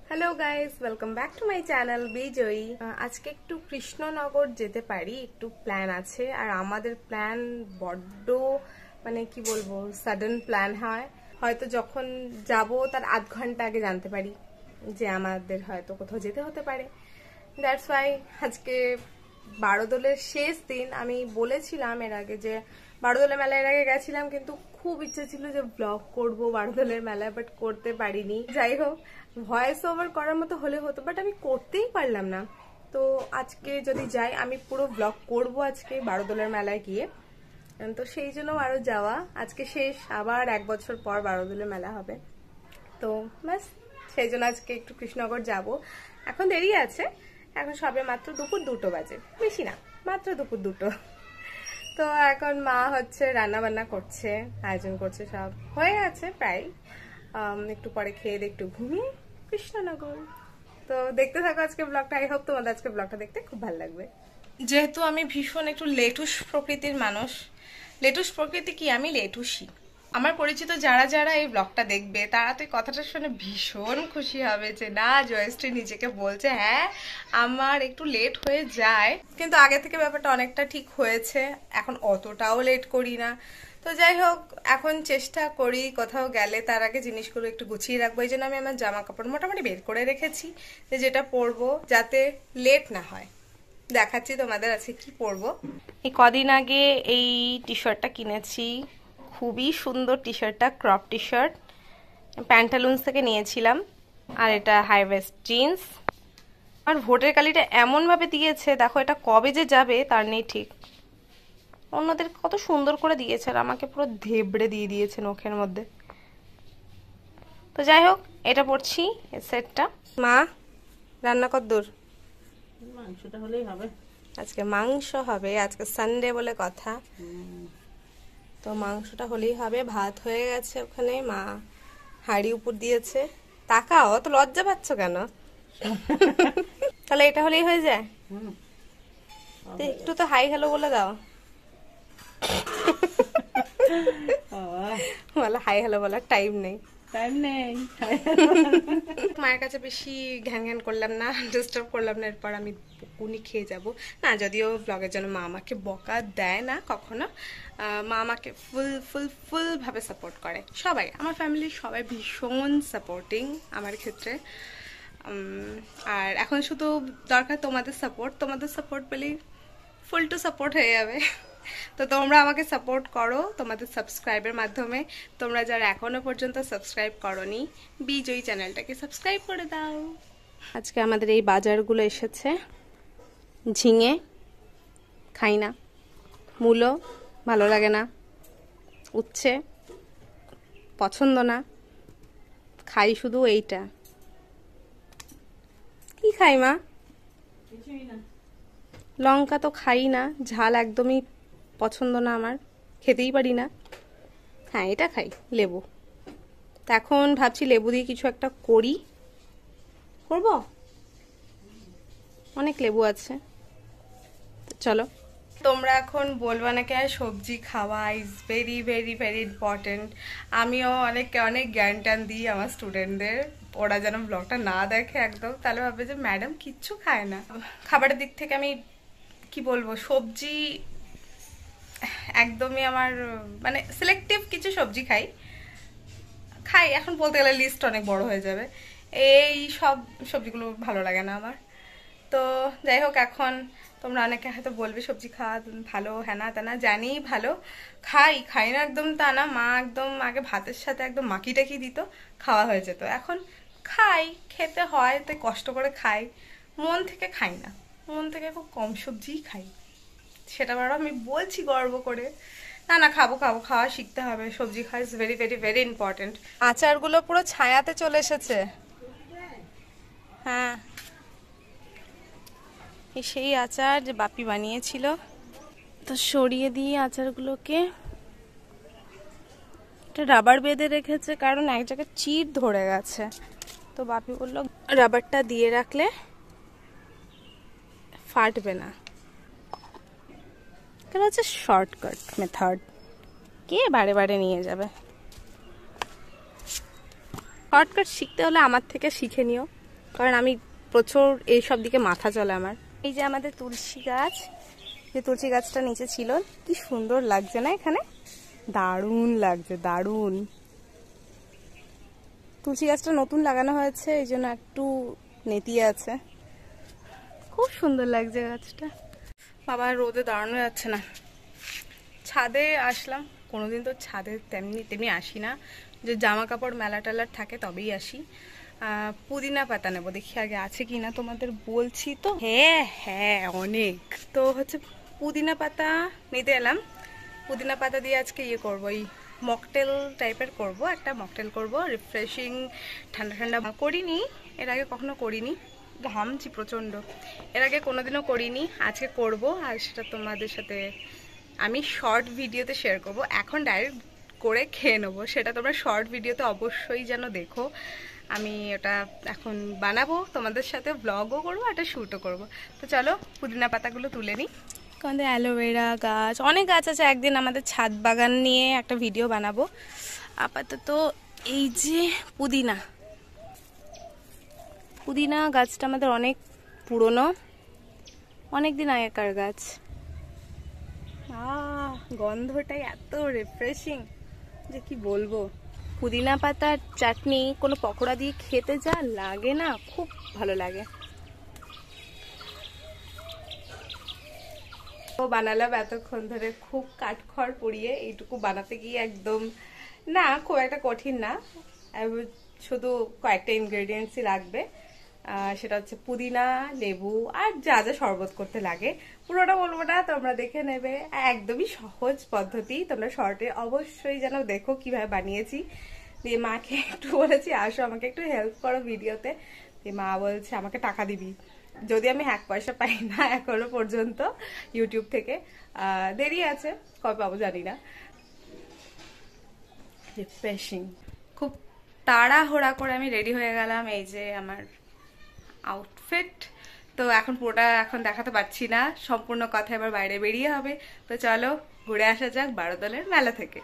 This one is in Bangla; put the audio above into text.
Hello guys, welcome back to my channel বিজয়ী। আজকে একটু কৃষ্ণনগর যেতে পারি, একটু প্ল্যান আছে। আর আমাদের প্ল্যান বড্ড মানে কি বলবো, সাডেন প্ল্যান হয়। হয়তো যখন যাব তার আধ ঘন্টা আগে জানতে পারি যে আমাদের হয়তো কোথাও যেতে হতে পারে। দ্যাটস ওয়াই আজকে বারোদোলের শেষ দিন। আমি বলেছিলাম এর আগে যে বারোদোলের মেলায় এর আগে গেছিলাম, কিন্তু খুব ইচ্ছে ছিল যে ব্লগ করব বারোদোলের মেলায়, বাট করতে পারিনি। যাই হোক, ভয়েস ওভার করার মতো হলে হতো, বাট আমি করতেই পারলাম না। তো আজকে যদি যাই, আমি পুরো ব্লগ করব আজকে বারোদোলের মেলায় গিয়ে। তো সেই জন্য আরো যাওয়া। আজকে শেষ, আবার 1 বছর পর বারোদোলের মেলা হবে। তো ব্যাস, সেই জন্য আজকে একটু কৃষ্ণনগর যাব। এখন দেরি আছে, এখন সবে মাত্র দুপুর 2টো বাজে, বেশি না, মাত্র দুপুর 2টো। তো এখন মা হচ্ছে রান্না বান্না করছে, আয়োজন করছে, সব হয়ে গেছে প্রায়। একটু পরে খেয়ে দিয়ে একটু ঘুমিয়ে কৃষ্ণনগর। তো দেখতে থাকো আজকে ব্লগটা। আই হোপ তোমাদের আজকে ব্লগটা দেখতে খুব ভালো লাগবে। যেহেতু আমি ভীষণ একটু লেটুস প্রকৃতির মানুষ, লেটুস প্রকৃতি কি, আমি লেটুসই। আমার পরিচিত যারা যারা এই ব্লগটা দেখবে তারা তো এই কথাটা শুনে ভীষণ খুশি হবে যে না, জয়শ্রী নিজেকে বলছে হ্যাঁ আমার একটু লেট হয়ে যায়, কিন্তু আগে থেকে ব্যাপারটা অনেকটা ঠিক হয়েছে, এখন অতটাও লেট করি না। তো যাই হোক, এখন চেষ্টা করি কোথাও গেলে তার আগে জিনিসগুলো একটু গুছিয়ে রাখবো। এই জন্য আমি আমার জামা কাপড় মোটামুটি বের করে রেখেছি, যে যেটা পরবো যাতে লেট না হয়। দেখাচ্ছি তোমাদের আছে কি পরবো। এই কদিন আগে এই টি শার্টটা কিনেছি, খুবই সুন্দর টি শার্টটা, ক্রপ টি শার্ট, প্যান্টালুন্স থেকে নিয়েছিলাম। আর এটা হাই ওয়েস্ট জিন্স। আর ভোটের কালিটা এমনভাবে দিয়েছে, দেখো এটা কবে যে যাবে তার নেই ঠিক। অন্যদের কত সুন্দর করে দিয়েছে, আর আমাকে পুরো ধেবড়ে দিয়ে দিয়েছে নখের মধ্যে। তো যাই হোক, এটা পরছি এই সেটটা। মা রান্না কত দূর? মাংসটা হলেই হবে। আজকে মাংস হবে, আজকে সানডে বলে কথা। তো মাংসটা হলেই হবে। ভাত হয়ে গেছে ওখানে, মা হাঁড়ি উপর দিয়েছে। তাকাও, তো লজ্জা পাচ্ছ কেন? তাহলে এটা হলেই হয়ে যায়। তো একটু তো হাই হ্যালো বলে দাও। বলো হাই হ্যালো বলার টাইম নেই, টাইম নেই। মায়ের কাছে বেশি ঘ্যান ঘ্যান করলাম না, ডিস্টার্ব করলাম না। এরপর আমি উনি খেয়ে যাব না, যদিও ব্লগের জন্য মা আমাকে বকা দেয় না কখনো। মা আমাকে ফুল ফুল ফুল ভাবে সাপোর্ট করে। সবাই, আমার ফ্যামিলির সবাই ভীষণ সাপোর্টিং আমার ক্ষেত্রে। আর এখন শুধু দরকার তোমাদের সাপোর্ট। তোমাদের সাপোর্ট পেলেই ফুল টু সাপোর্ট হয়ে যাবে। তো তোমরা আমাকে সাপোর্ট করো তোমাদের সাবস্ক্রাইবের মাধ্যমে। তোমরা যারা এখনো পর্যন্ত সাবস্ক্রাইব করোনি, বিজয়ী চ্যানেলটাকে সাবস্ক্রাইব করে দাও। আজকে আমাদের এই বাজারগুলো এসেছে। ঝিঙে খাই না, মূলো ভালো লাগে না, উচ্ছে পছন্দ না, খাই শুধু এইটা। কি খাই মা? লঙ্কা তো খাই না, ঝাল একদমই পছন্দ না আমার, খেতেই পারি না। হ্যাঁ এটা খাই, লেবু। তো এখন ভাবছি লেবু দিয়ে কিছু একটা করব, অনেক লেবু আছে। চলো। তোমরা এখন বলবা না কেন সবজি খাওয়া is very very very important. আমিও অনেক অনেক জ্ঞান টান দিই আমার স্টুডেন্টদের, ওরা যেন ব্লগটা না দেখে একদম, তাহলে ভাবে যে ম্যাডাম কিচ্ছু খায় না। খাবারের দিক থেকে আমি কি বলবো, সবজি একদমই আমার মানে সিলেক্টিভ কিছু সবজি খাই এখন বলতে গেলে লিস্ট অনেক বড় হয়ে যাবে। এই সব সবজিগুলো ভালো লাগে না আমার। তো যাই হোক, এখন তোমরা অনেকে হয়তো বলবে সবজি খাওয়া ভালো, হ্যানা ত্যানা, জানি ভালো। খাই না একদম তা না, মা একদম আগে ভাতের সাথে একদম মাখি টাকি দিত, খাওয়া হয়ে যেত। এখন খেতে হয়, তাই কষ্ট করে খাই। মন থেকে খাই না, মন থেকে খুব কম সবজিই খাই। সেটা বড় আমি বলছি গর্ব করে না, না খাবো খাওয়া শিখতে হবে। সবজি খাওয়া is very very very important. আচারগুলো পুরো ছায়াতে চলে এসেছে। হ্যাঁ, এই সেই আচার যে বাপি বানিয়েছিল। তো সরিয়ে দিয়ে আচারগুলোকে একটা রাবার বেঁধে রেখেছে, কারণ এক জায়গায় চিড় ধরে গেছে। তো বাপি বললো রাবারটা দিয়ে রাখলে ফাটবে না। এটা হচ্ছে শর্টকাট মেথড, কে বারে বারে নিয়ে যাবে। শর্টকাট শিখতে হলে আমার থেকে শিখে নিও, কারণ আমি প্রচুর এইসব দিকে মাথা চলে আমার। এই যে আমাদের তুলসী গাছ, যে তুলসী গাছটা নিচে ছিল, কি সুন্দর লাগছে না এখানে, দারুণ লাগছে, দারুণ। তুলসী গাছটা নতুন লাগানো হয়েছে, এই জন্য একটু নেতিয়ে আছে, খুব সুন্দর লাগছে গাছটা। বাবা রোদে দাঁড়ানো যাচ্ছে না, ছাদে আসলাম। কোনোদিন তো ছাদে তেমনি আসি না, যে জামা কাপড় মেলা টেলার থাকে তবেই আসি। পুদিনা পাতা নেবো, দেখি আগে আছে কিনা, তোমাদের বলছি তো। হ্যাঁ হ্যাঁ অনেক, তো হচ্ছে পুদিনা পাতা নিতে এলাম। পুদিনা পাতা দিয়ে আজকে ইয়ে করবো, এই মকটেল টাইপের করব, একটা মকটেল করব, রিফ্রেশিং, ঠান্ডা ঠান্ডা। করিনি এর আগে, কখনো করিনি, ঘামছি প্রচণ্ড, এর আগে কোনোদিনও করিনি, আজকে করব। আর সেটা তোমাদের সাথে আমি শর্ট ভিডিওতে শেয়ার করব, এখন ডাইরেক্ট করে খেয়ে নেবো, সেটা তোমরা শর্ট ভিডিওতে অবশ্যই যেন দেখো। আমি ওটা এখন বানাবো, তোমাদের সাথে ব্লগও করবো, একটা শ্যুটও করবো। তো চলো পুদিনা পাতাগুলো তুলে নিই। আমাদের অ্যালোভেরা গাছ, অনেক গাছ আছে, একদিন আমাদের ছাদ বাগান নিয়ে একটা ভিডিও বানাবো। আপাতত এই যে পুদিনা, পুদিনা গাছটা আমাদের অনেক পুরনো, অনেক দিন আগেকার গাছ। গন্ধটাই এত রিফ্রেশিং যে কি বলবো। পুদিনা পাতার চাটনি কোনো পকোড়া দিয়ে খেতে যা লাগে না, খুব ভালো লাগে। বানালাম এতক্ষণ ধরে, খুব কাঠখড় পুড়িয়ে, এইটুকু বানাতে গিয়ে একদম না, খুব একটা কঠিন না, শুধু কয়েকটা ইনগ্রেডিয়েন্টসই লাগবে। সেটা হচ্ছে পুদিনা, লেবু আর যা যা শরবত করতে লাগে, পুরোটা বলবো না, তোমরা দেখে নেবে। একদমই সহজ পদ্ধতি, তোমরা শর্টে অবশ্যই যেন দেখো কিভাবে বানিয়েছি। দিয়ে মাকে একটু বলেছি আসো আমাকে একটু হেল্প করো ভিডিওতে, দিয়ে মা বলছে আমাকে টাকা দিবি, যদি আমি 1 পয়সা পাই না এখনো পর্যন্ত ইউটিউব থেকে, দেরি আছে, কবে পাবো জানি না। রিফ্রেশিং, খুব তাড়াহুড়া করে আমি রেডি হয়ে গেলাম, এই যে আমার আউটফিট। তো এখন পুরোটা এখন দেখাতে পারছি না, সম্পূর্ণ কথা এবার বাইরে বেরিয়ে হবে। তো চলো ঘুরে আসা যাক বারোদলের মেলা থেকে।